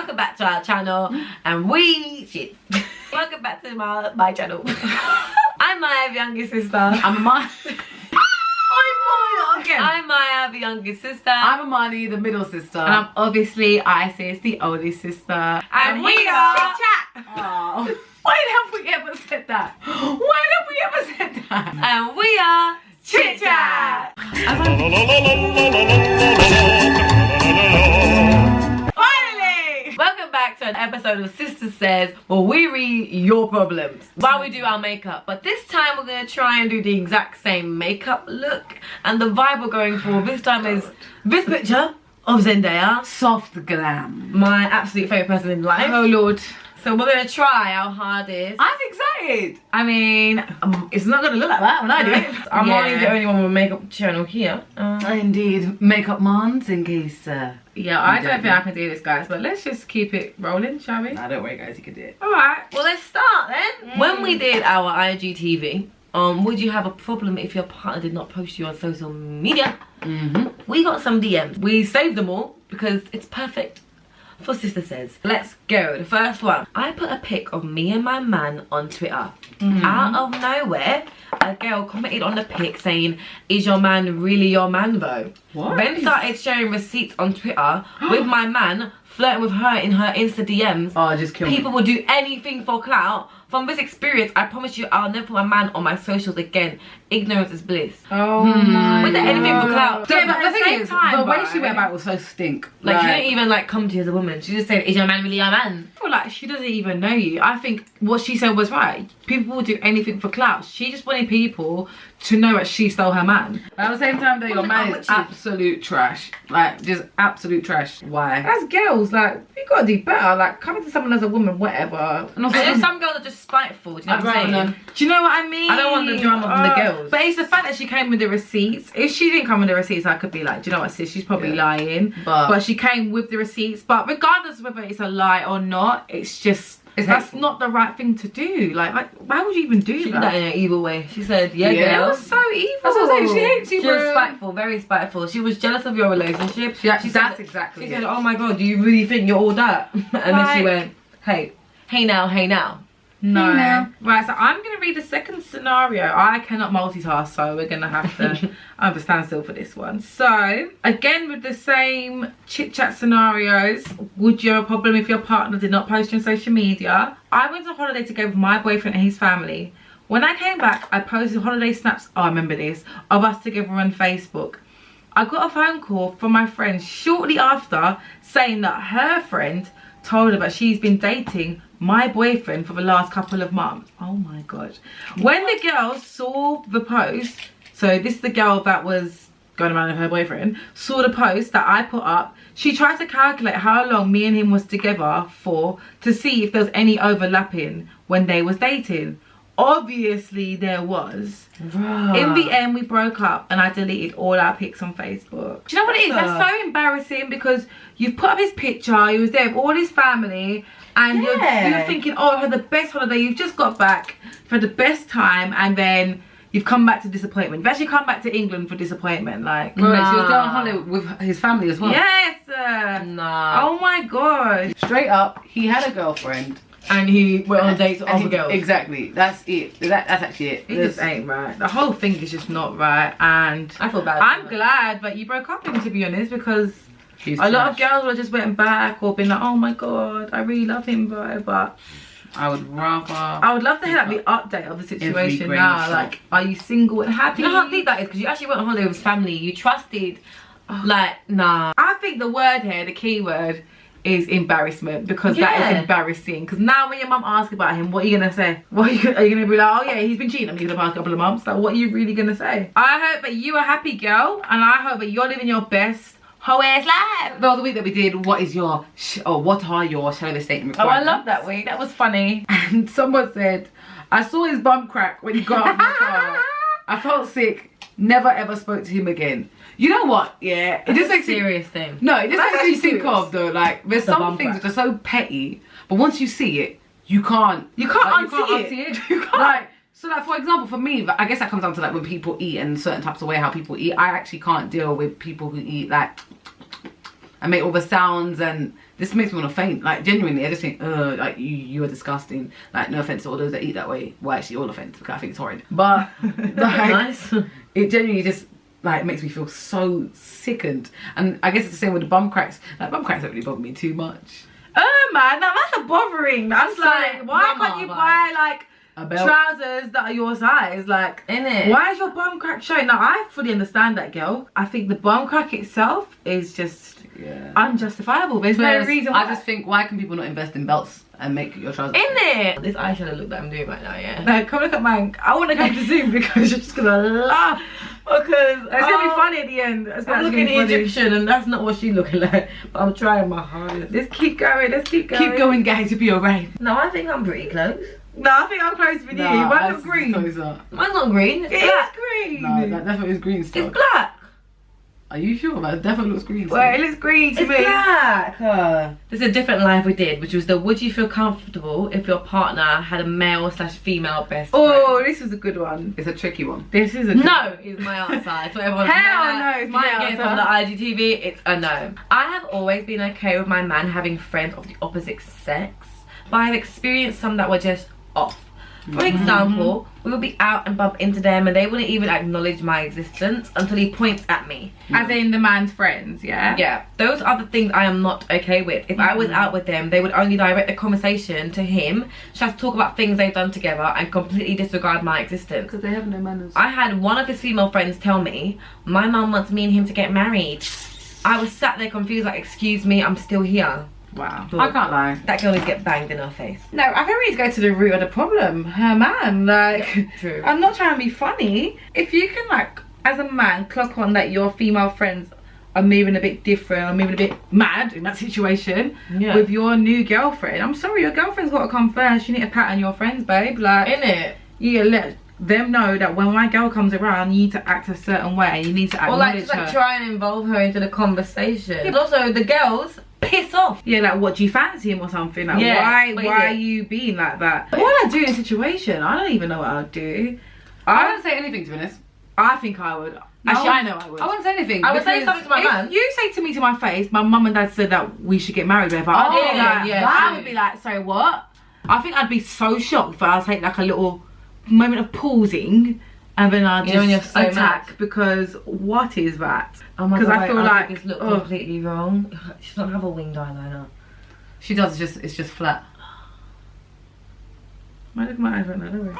welcome back to our channel. And welcome back to my channel. I'm Maya, the youngest sister. I'm Maya. I'm Maya, the youngest sister. I'm Armani, the middle sister. And I'm obviously Isis, the oldest sister. And we are Chit Chat. Oh. When have we ever said that? When have we ever said that? And we are Chit Chat. Finally! welcome back to an episode of Sister Says, where we read your problems while we do our makeup. But this time we're going to try and do the exact same makeup look. And the vibe we're going for this time is this picture of Zendaya, Soft glam. my absolute favourite person in life. Oh Lord. So we're going to try our hardest. I'm excited. I mean, it's not going to look like that when I do it. I'm Yeah. only the only one with a makeup channel here. Indeed. Makeup mons in case. Yeah, I don't think I can do this, guys, but let's just keep it rolling, shall we? Nah, don't worry, guys. You can do it. Alright. Well, let's start then. When we did our IGTV, would you have a problem if your partner did not post you on social media? We got some DMs. We saved them all because it's perfect for Sister Says. Let's go. The first one. I put a pic of me and my man on Twitter. Out of nowhere, a girl commented on the pic saying, "Is your man really your man though?" What? Then started sharing receipts on Twitter with my man flirting with her in her Insta DMs. Oh, just kill me. People will do anything for clout. From this experience, I promise you I'll never put my man on my socials again. Ignorance is bliss. Oh my Was there anything for clout? Yeah, but the at the thing same is, time, the way right? she went about it was so stink. Like, she didn't even like come to you as a woman. She just said, "Is your man really your man?" I feel like she doesn't even know you. I think what she said was right. People will do anything for clout. She just wanted people to know that she stole her man. At the same time, though, your Well, man what is you- absolute trash. Like, just absolute trash. Why? As girls, like, we gotta do better. Like, coming to someone as a woman, whatever. And also, And then some girls are just spiteful. Do you know I'd what I'm rather saying? none. Do you know what I mean? I don't want the drama from the girls. But it's the fact that she came with the receipts. If she didn't come with the receipts, I could be like, do you know what, sis? She's probably lying. But She came with the receipts. But regardless of whether it's a lie or not, it's just, It's that's hateful. not the right thing to do. Like why would you even do She did that? that in an evil way. She said, "Yeah, Yeah. It girl." was so evil. That's what I'm saying, she hates you, She was bro. spiteful, very spiteful. She was jealous of your relationship. That's said, exactly She it. said, "Oh my god, do you really think you're all that?" And then she Like- went, hey now." No. Hey now. Right, so I'm going to read the second scenario. I cannot multitask, so we're going to have to understand still for this one. So, again with the same chit-chat scenarios, would you have a problem if your partner did not post you on social media? I went on holiday together with my boyfriend and his family. When I came back, I posted holiday snaps, oh I remember this, of us together on Facebook. I got a phone call from my friend shortly after saying that her friend told her that she's been dating my boyfriend for the last couple of months. Oh my god. When the girl saw the post, so this is the girl that was going around with her boyfriend, saw the post that I put up, she tried to calculate how long me and him was together for to see if there was any overlapping when they was dating. Obviously there was. In the end we broke up and I deleted all our pics on Facebook. Do you know what it is? That's so embarrassing because you put up his picture, he was there with all his family, and you're thinking, oh, I had the best holiday, you've just got back for the best time, and then you've come back to disappointment. You've actually come back to England for disappointment, like. Bro, she was down on holiday with his family as well. Yes! Nah. Oh my god. Straight up, he had a girlfriend. And he went on dates with And other girls. Exactly. That's it. That's actually it. It just ain't right. The whole thing is just not right, and I feel bad. I'm glad that you broke up with him, to be honest, because He's a lot of trash. girls would have just went back or been like, oh my god, I really love him, bro. But I would rather. I would love to hear like the update of the situation grain now. of Like, are you single and happy? You know how deep that is? Because you actually went on holiday with his family. You trusted. Like, nah. I think the word here, the key word, is embarrassment, because that Yeah. is embarrassing. Because now when your mum asks about him, what are you gonna say? What are you gonna be like? Oh yeah, he's been cheating on me for the past couple of months. Like, what are you really gonna say? I hope that you are happy, girl, and I hope that you're living your best whole ass life. Well, the week that we did, what are your shall statement Oh, I requirements? love that week. That was funny. And someone said, I saw his bum crack when he got out of the car. I felt sick. Never ever spoke to him again. You know what? Yeah, it just makes serious thing. No, it just That's makes you actually think serious. of though. Like, there's The some bum things crack. that are so petty, but once you see it, you can't unsee it. You can't. Like, so like for example, for me, I guess that comes down to like when people eat and certain types of way how people eat. I actually can't deal with people who eat like and make all the sounds, and this makes me want to faint. Like, genuinely, I just think, like, you are disgusting. Like, no offense to all those that eat that way. Well, actually, all offense, because I think it's horrid. But like, Nice. it genuinely just like makes me feel so sickened. And I guess it's the same with the bum cracks. Like, bum cracks don't really bother me too much. Oh man, now that's a bothering. That's like, why grandma can't you vibe. buy like A belt. trousers that are your size? Like, Innit? why is your bum crack showing? Now I fully understand that, girl. I think the bum crack itself is just unjustifiable. There's no reason why. I just think, why can people not invest in belts and make your trousers? Innit? This eyeshadow look that I'm doing right now, yeah. No, come look at mine. I want to come to Zoom because you're just gonna laugh. Because It's gonna be funny at the end. It's I'm actually looking funny. Egyptian and that's not what she's looking like. But I'm trying my hardest. Let's keep going. Let's keep going. Keep going, guys, you'll be alright. No, I think I'm pretty close. No, I think I'm close with you. Mine's not green. Mine's not green. It's It black. is green. No, that definitely is green stuff. It's black. Are you sure? That definitely looks green. Well, it looks green to It's me. black. There's a different live we did, which was the would you feel comfortable if your partner had a male/female best Oh, friend? this is a good one. It's a tricky one. This is a good No is my answer. So everyone's Hell no is my Getting answer. from the IGTV, it's a no. I have always been okay with my man having friends of the opposite sex, but I've experienced some that were just off. For example, we would be out and bump into them and they wouldn't even acknowledge my existence until he points at me. As in the man's friends, yeah? Yeah, those are the things I am not okay with. If I was out with them, they would only direct the conversation to him, just talk about things they've done together and completely disregard my existence. Because they have no manners. I had one of his female friends tell me, my mum wants me and him to get married. I was sat there confused, like, excuse me, I'm still here. Wow. I can't lie. That girl needs to get banged in her face. No, I think we need to go to the root of the problem. Her man, like, True. I'm not trying to be funny. If you can, like, as a man, clock on that your female friends are moving a bit different or moving a bit mad in that situation with your new girlfriend, I'm sorry, your girlfriend's got to come first. You need to pattern your friends, babe. Like, Innit? you let them know that when my girl comes around, you need to act a certain way. You need to Or acknowledge like, just like her. try and involve her into the conversation. And also, the girls piss off. Yeah, like, what, do you fancy him or something? Like, Yeah, why are you being like that? What would I do in a situation? I don't even know what I'd do. I wouldn't say anything, to be honest. I think I would. Actually, I know I would. I wouldn't say anything. I would say because something to my man. If you say to me to my face, my mum and dad said that we should get married, whatever, I'd be yeah, like, yeah, I true. would be like, sorry, what? I think I'd be so shocked, but I'll take like a little moment of pausing and then I'll You know when you're just so attack mad. because what is that? Oh my 'Cause god, I feel I like, think this look ugh. completely wrong. She doesn't have a winged eyeliner. She does, it's just flat. I look at my eyes right now, don't worry.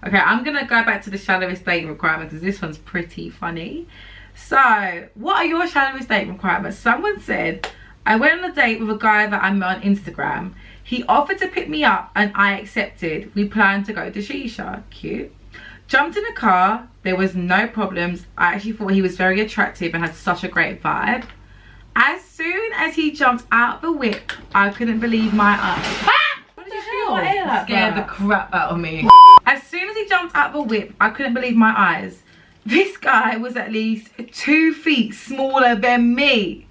Okay, I'm gonna go back to the shallowest dating requirement because this one's pretty funny. So, what are your shallowest dating requirements? Someone said, I went on a date with a guy that I met on Instagram. He offered to pick me up and I accepted. We planned to go to Shisha. Cute. Jumped in a car. There was no problems. I actually thought he was very attractive and had such a great vibe. As soon as he jumped out the whip, I couldn't believe my eyes. What did you feel my ear like Scared the that? crap out of me. As soon as he jumped out the whip, I couldn't believe my eyes. This guy was at least 2 feet smaller than me.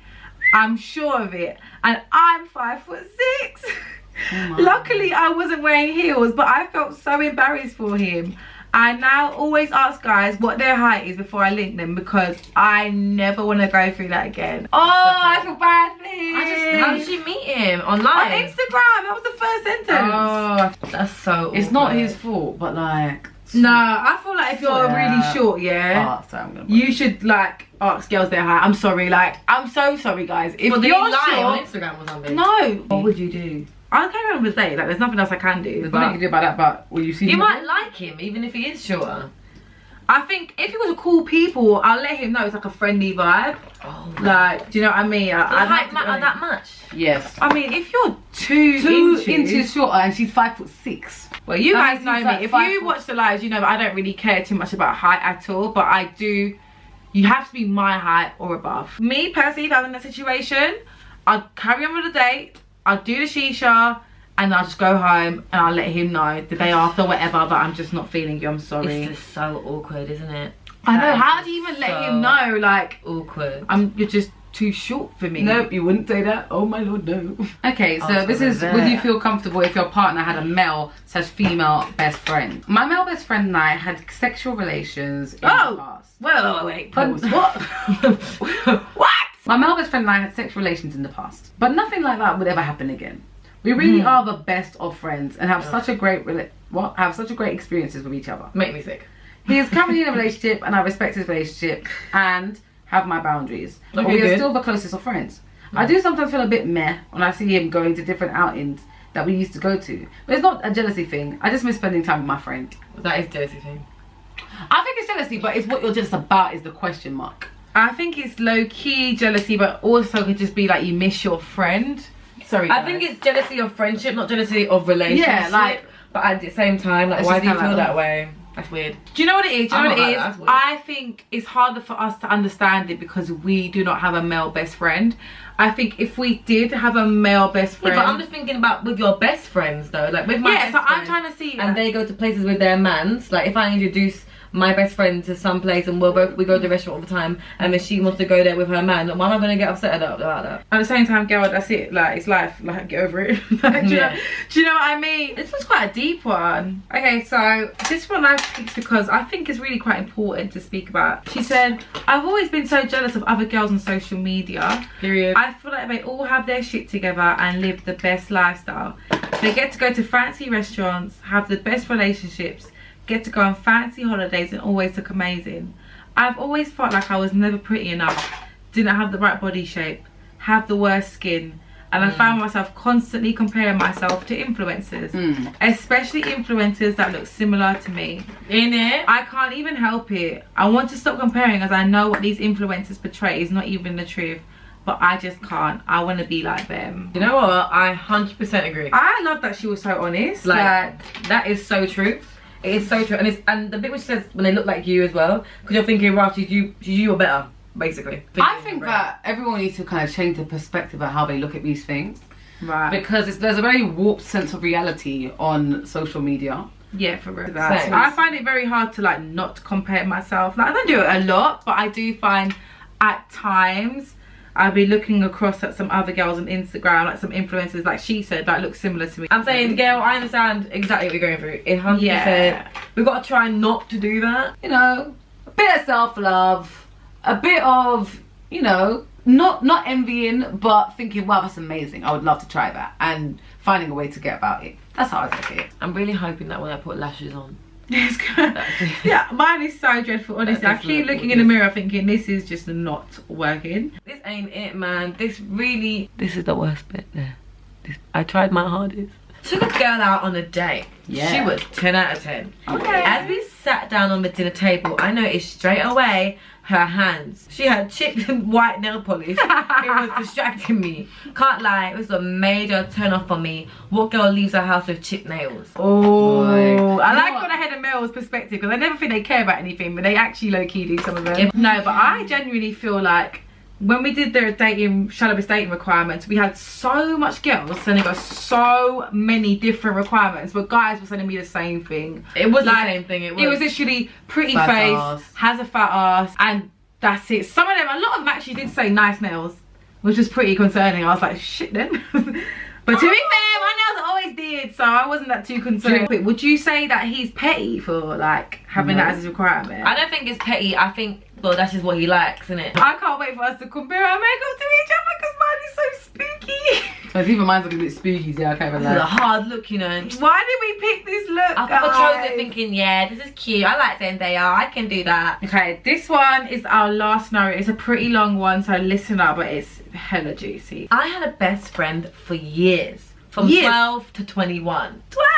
I'm sure of it. And I'm 5'6". Oh Luckily, I wasn't wearing heels, but I felt so embarrassed for him. I now always ask guys what their height is before I link them because I never want to go through that again. Oh, I feel bad for him. How did you meet him? Online? On Instagram. That was the first sentence. Oh, that's so It's not awkward. his fault, but like... No, I feel like if you're really short, yeah, Oh, sorry, I'm gonna... you should like ask girls their height. I'm sorry, like I'm so sorry, guys. If Well, did you're you lie on short, Instagram or something? no. What would you do? I'll carry on with the date. Like there's nothing else I can do. There's But nothing you can do about that, but will you see You him might again? like him, even if he is shorter. I think if he was a cool people, I'll let him know it's like a friendly vibe. Oh, Like, do you know what I mean? Does I'd height have to matter go- that much? Yes. I mean, if you're 2 2 inches, inches shorter and she's 5'6". well, you That guys know means me. like If 5 you foot. watch the lives, you know that I don't really care too much about height at all. But I do. You have to be my height or above. Me personally, if I was in that situation, I'd carry on with the date. I'd do the shisha. And I'll just go home and I'll let him know the day after, whatever, that I'm just not feeling you. I'm sorry. It's just so awkward, isn't it? I know. That How is do you even let so him know? Like, awkward. you're just too short for me. Nope, you wouldn't say that. Oh my lord, no. Okay, so this is, would you feel comfortable if your partner had a male/female best friend? My male best friend and I had sexual relations in the past. Well, wait, pause. What? What? My male best friend and I had sexual relations in the past, but nothing like that would ever happen again. We really are the best of friends and have such a great experiences with each other. Make me sick. He is currently in a relationship and I respect his relationship and have my boundaries. But Okay, we are good. still the closest of friends. I do sometimes feel a bit meh when I see him going to different outings that we used to go to. But it's not a jealousy thing. I just miss spending time with my friend. That is jealousy thing. I think it's jealousy, but it's what you're jealous about is the question mark. I think it's low-key jealousy, but also could just be like you miss your friend. Sorry, I think it's jealousy of friendship, not jealousy of relationship. Yeah, like, but at the same time, like, it's why just do you kinda feel like, that way? That's weird. Do you know what it is? Do you know what it is? That's weird. I think it's harder for us to understand it because we do not have a male best friend. I think if we did have a male best friend, Yeah, but I'm just thinking about with your best friends though, like with my yeah. best So I'm friend, trying to see, and they go to places with their mans. Like if I introduce my best friend to some place and we go to the restaurant all the time, and then she wants to go there with her man, why am I gonna get upset about that? At the same time, girl, that's it. Like it's life. Like get over it. Like, do you know what I mean? This was quite a deep one. Okay, so this one I picked because I think it's really quite important to speak about. She said, "I've always been so jealous of other girls on social media. Period. I feel like they all have their shit together and live the best lifestyle. They get to go to fancy restaurants, have the best relationships, get to go on fancy holidays and always look amazing. I've always felt like I was never pretty enough, didn't have the right body shape, have the worst skin, and I found myself constantly comparing myself to influencers, especially influencers that look similar to me. Innit? I can't even help it. I want to stop comparing as I know what these influencers portray is not even the truth, but I just can't. I want to be like them." You know what? I 100% agree. I love that she was so honest. Like that is so true. It is so true, and the bit which says when they look like you as well, because you're thinking, right, she's you or better, basically. I think that everyone needs to kind of change the perspective of how they look at these things. Right. Because there's a very warped sense of reality on social media. Yeah, for real. Same. I find it very hard to like not compare myself. Like I don't do it a lot, but I do find at times I'll be looking across at some other girls on Instagram, like some influencers, like she said, that look similar to me. I'm saying, girl, I understand exactly what you're going through. 100%. Yeah. We've got to try not to do that. You know, a bit of self-love, a bit of, you know, not envying, but thinking, wow, that's amazing. I would love to try that. And finding a way to get about it. That's how I look at it. I'm really hoping that when I put lashes on. Yeah, mine is so dreadful, honestly. I keep looking in the mirror thinking this is just not working. This ain't it, man. This is the worst bit there. I tried my hardest. Took a girl out on a date. Yeah. She was 10 out of 10. Okay. As we sat down on the dinner table, I noticed straight away her hands. She had chipped white nail polish. It was distracting me. Can't lie, it was a major turn off for me. What girl leaves her house with chipped nails? Oh, Boy. I You like know when I head a male's perspective because I never think they care about anything, but they actually low-key do some of them. Yeah. No, but I genuinely feel like when we did their Shalabis dating requirements, we had so much girls sending us so many different requirements, but guys were sending me the same thing. It was Like, the same thing. It was literally pretty Fat face, ass. has a fat ass, and that's it. Some of them, a lot of them actually did say nice nails, which was pretty concerning. I was like, shit then. But to be fair, my nails always did, so I wasn't that too concerned. Wait, would you say that he's petty for like having that as his requirement? I don't think it's petty. I think, well, that's just what he likes, isn't it? I can't wait for us to compare our makeup to each other because mine is so spooky. So even mine's looking a bit spooky, yeah, I can't even This is a lie. hard look, you know. Why did we pick this look, I chose it thinking, yeah, this is cute. I like Zendaya. I can do that. Okay, this one is our last scenario. It's a pretty long one, so listen up, but it's hella juicy. I had a best friend for years. From Years? 12 to 21. 12?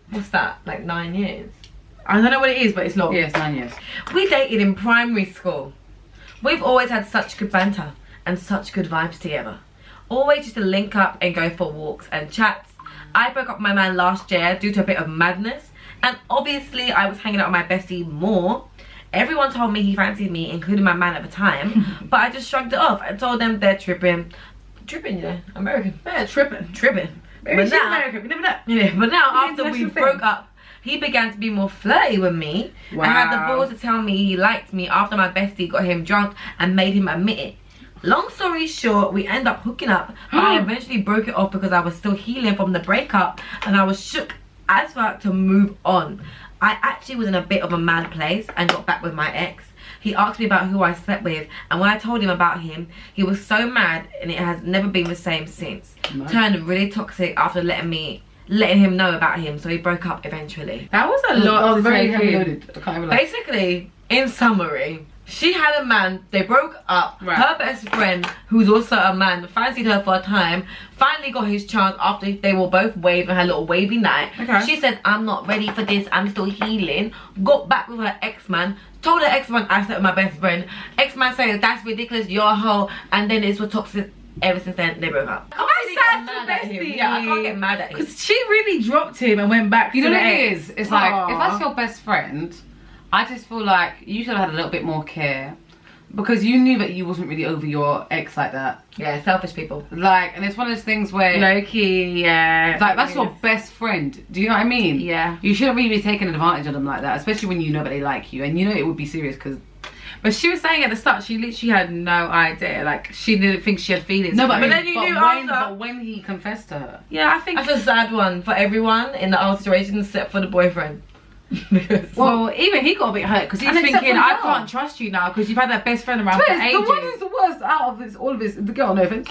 What's that? Like 9 years. I don't know what it is, but it's long. Yes, 9 years. We dated in primary school. We've always had such good banter and such good vibes together. Always just to link up and go for walks and chats. I broke up with my man last year due to a bit of madness. And obviously I was hanging out with my bestie more. Everyone told me he fancied me, including my man at the time. But I just shrugged it off. I told them they're tripping. Tripping, you know, American. Yeah, tripping. But She's now, American, we never know. yeah, but now It's after we international broke thing. up, he began to be more flirty with me. Wow. And had the balls to tell me he liked me after my bestie got him drunk and made him admit it. Long story short, we end up hooking up, but I eventually broke it off because I was still healing from the breakup and I was shook as fuck to move on. I actually was in a bit of a mad place and got back with my ex. He asked me about who I slept with, and when I told him about him, he was so mad and it has never been the same since. Turned really toxic after letting him know about him, so he broke up eventually. That was a lot to very take heavy in. loaded. Basically, in summary, she had a man, they broke up, Right. her best friend, who's also a man, fancied her for a time, finally got his chance after they were both waved and had a little wavy night. Okay. She said, I'm not ready for this, I'm still healing. Got back with her ex-man, told her ex-man I slept with my best friend. Ex-man said, that's ridiculous, you're a hoe, and then it's for toxic. Ever since then, they broke up. I'm really sad get for mad at him. bestie. Yeah, I can't get mad at him. Because she really dropped him and went back You to know the what it ex. is? It's like, Aw. if that's your best friend, I just feel like you should have had a little bit more care. Because you knew that you wasn't really over your ex like that. Yeah, selfish people. Like, and it's one of those things where... Low-key, yeah. Like, that's your best friend. Do you know what I mean? Yeah. You shouldn't really be taking advantage of them like that. Especially when you know that they like you. And you know it would be serious because... But she was saying at the start, she literally had no idea. Like, she didn't think she had feelings. No, for but him. then you but knew when, after. but when he confessed to her... Yeah, I think... That's a sad one for everyone in the whole situation except for the boyfriend. Because Well, even he got a bit hurt because he's And except thinking, for the I girl. can't trust you now because you've had that best friend around for Twiz, ages. the one who's the worst out of this, all of this, the girl, no offense.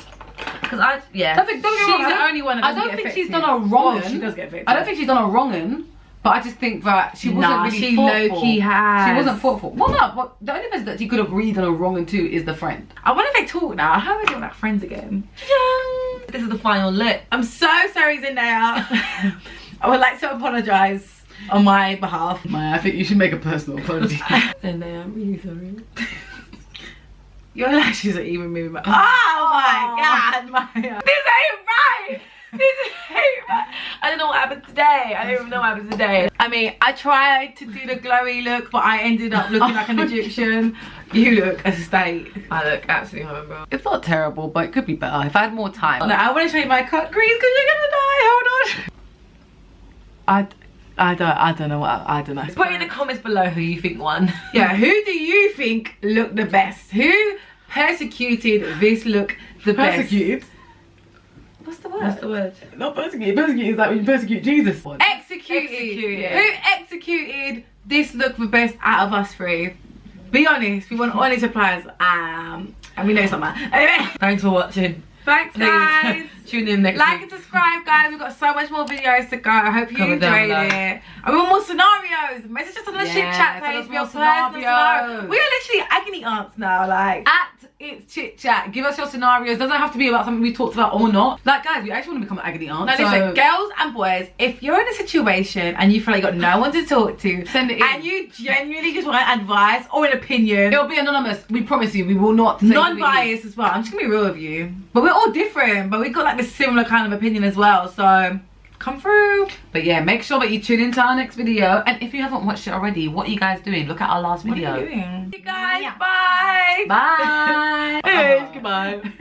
Because I, yeah. Don't get me She's wrong, I the don't- only one that I doesn't don't get think she's affected. done a wrong. Well, she does get affected. I don't think she's done a wrong. But I just think that she wasn't Nah, really she thoughtful. low-key has. She wasn't thoughtful. Well, no, but the only person that she could have really done a wrong to is the friend. I wonder if they talk now. How are they doing like friends again? This is the final look. I'm so sorry, Zendaya. I would like to apologise on my behalf. Maya, I think you should make a personal apology. And I'm really sorry. Your lashes are even moving back. Oh my god, Maya. This ain't right. This ain't right. I don't know what happened today. I don't even know what happened today. I mean, I tried to do the glowy look, but I ended up looking like an Egyptian. You look a state. I look absolutely horrible. It's not terrible, but it could be better if I had more time. No, I want to show you my cut crease because you're gonna die. Hold on. I don't know what I don't know. Put in the comments below who you think won. Yeah, who do you think looked the best? Who persecuted this look the Persecuted? best? What's the word? That's the word. Not persecuted. Persecuted is like when you persecute Jesus. Executed. Executed. Who executed this look the best out of us three? Be honest. We want honest replies. And we know something. Anyway, Thanks for watching. thanks guys. Tune in next Like week. and subscribe, guys. We've got so much more videos to go. I hope you Comment down enjoyed below. it. And we want more scenarios. Message us on the Yeah, chit chat tell page us for your more personal scenario. scenarios. We are literally agony aunts now. Like, At It's Chit Chat. Give us your scenarios. Doesn't have to be about something we talked about or not. Like, guys, we actually want to become an agony aunt. no, so listen, girls and boys, if you're in a situation and you feel like you got no one to talk to, Send it in. and you genuinely just want advice or an opinion, It'll be anonymous. We promise you. We will not say who it is. non-biased as well. I'm just gonna be real with you. But we're all different, but we got like this similar kind of opinion as well. So come through. But yeah, make sure that you tune into our next video. And if you haven't watched it already, what are you guys doing? Look at our last What video. are you doing? Hey guys, bye. Bye. Goodbye.